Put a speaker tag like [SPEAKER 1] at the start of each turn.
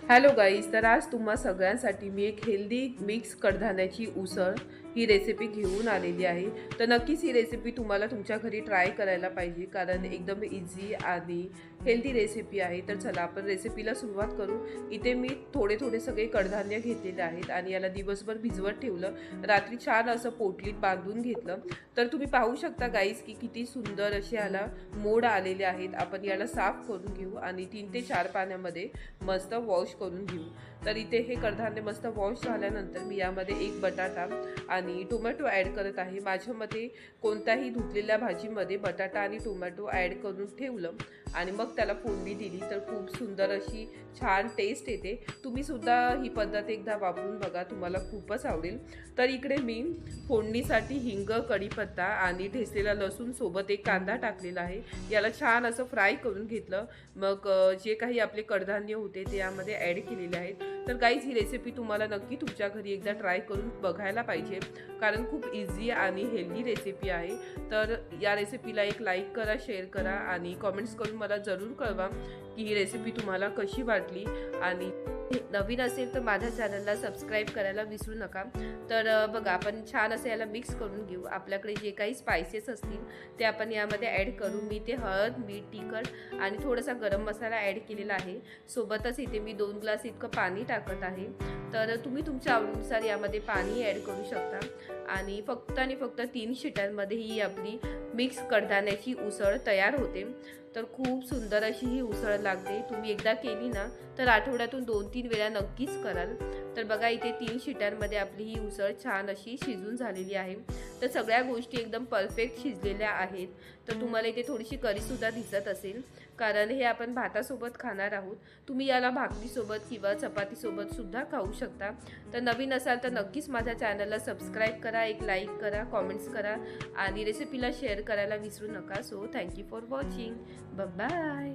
[SPEAKER 1] Hello guys, तर आज तुम्हा सगळ्यांसाठी मी एक हेल्दी मिक्स कडधान्याची उसळ ही रेसिपी घेऊन आलेली आहे। तर नक्कीच ही रेसिपी तुम्हाला तुमच्या घरी ट्राय करायला पाहिजे, कारण एकदम इझी आणि हेल्दी रेसिपी आहे। तर चला आपण रेसिपीला सुरुवात करू। इथे मी थोडे सगळे कडधान्य घेतलेले आहेत आणि याला दिवसभर भिजवत ठेवलं, रात्री छान असं पोटलीत बांधून घेतलं। तर तुम्ही पाहू शकता गाईज की किती सुंदर असे याला मोड आलेले आहेत। आपण याला साफ करून घेऊ आणि 3 ते 4 पाण्यामध्ये मस्त वॉश करून घेऊ। तर इथे हे कडधान्य मस्त वॉश झाल्यानंतर मी यामध्ये एक बटाटा आणि टोमॅटो ॲड करत आहे। माझ्या मते कोणत्याही धुतलेल्या भाजीमध्ये बटाटा आणि टोमॅटो ॲड करून ठेवलं आणि मग त्याला फोडणी दिली तर खूप सुंदर अशी छान टेस्ट येते। तुम्ही सुद्धा ही पद्धत एकदा वापरून बघा, तुम्हाला खूपच आवडेल। तर इकडे मी फोडणीसाठी हिंग, कढीपत्ता आणि ठेचलेला लसूण सोबत एक कांदा टाकलेला आहे। याला छान असं फ्राय करून घेतलं। मग जे काही आपले कडधान्य होते ते यामध्ये ॲड केलेले आहेत। तर गाईज ही रेसिपी तुम्हाला नक्की तुमच्या घरी एकदा ट्राय करून बघायला पाहिजे, कारण खूप इझी आणि हेल्दी रेसिपी आहे। तर या रेसिपीला एक लाईक करा, शेअर करा आणि कॉमेंट्स करून मला जरूर कळवा की ही रेसिपी तुम्हाला कशी वाटली। आणि नवीन असेल तर माझ्या चॅनलला सबस्क्राईब करायला विसरू नका। तर बघा, आपण छान असं याला मिक्स करून घेऊ। आपल्याकडे जे काही स्पायसेस असतील ते आपण यामध्ये ॲड करू। मी ते हळद, मीठ, तिखट आणि थोडासा गरम मसाला ॲड केलेला आहे। सोबतच इथे मी 2 ग्लास इतकं पाणी टाकत आहे। तर तुम्ही तुमच्या आवडीनुसार यामध्ये पाणी ॲड करू शकता आणि फक्त 3 शिट्यांमध्ये ही आपली मिक्स कडधान्याची उसळ तयार होते। तर खूप सुंदर अशी ही उसळ लागते। तुम्ही एकदा केली ना तर आठवड्यातून 2-3 वेळा नक्कीच कराल। तर बघा, इथे 3 शिट्यांमध्ये आपली ही उसळ छान अशी शिजून झालेली आहे। तर सगळ्या गोष्टी एकदम परफेक्ट शिजलेल्या आहेत। तर तुम्हाला इथे थोडीशी कढीसुद्धा दिसत असेल, कारण हे आपण भातासोबत खाणार आहोत। तुम्ही याला भाकरीसोबत किंवा चपातीसोबत सुद्धा खाऊ शकता। तर नवीन असाल तर नक्कीच माझ्या चॅनलला सबस्क्राईब करा, एक लाईक करा, कॉमेंट्स करा आणि रेसिपीला शेअर करायला विसरू नका। So thank you for watching. Bye.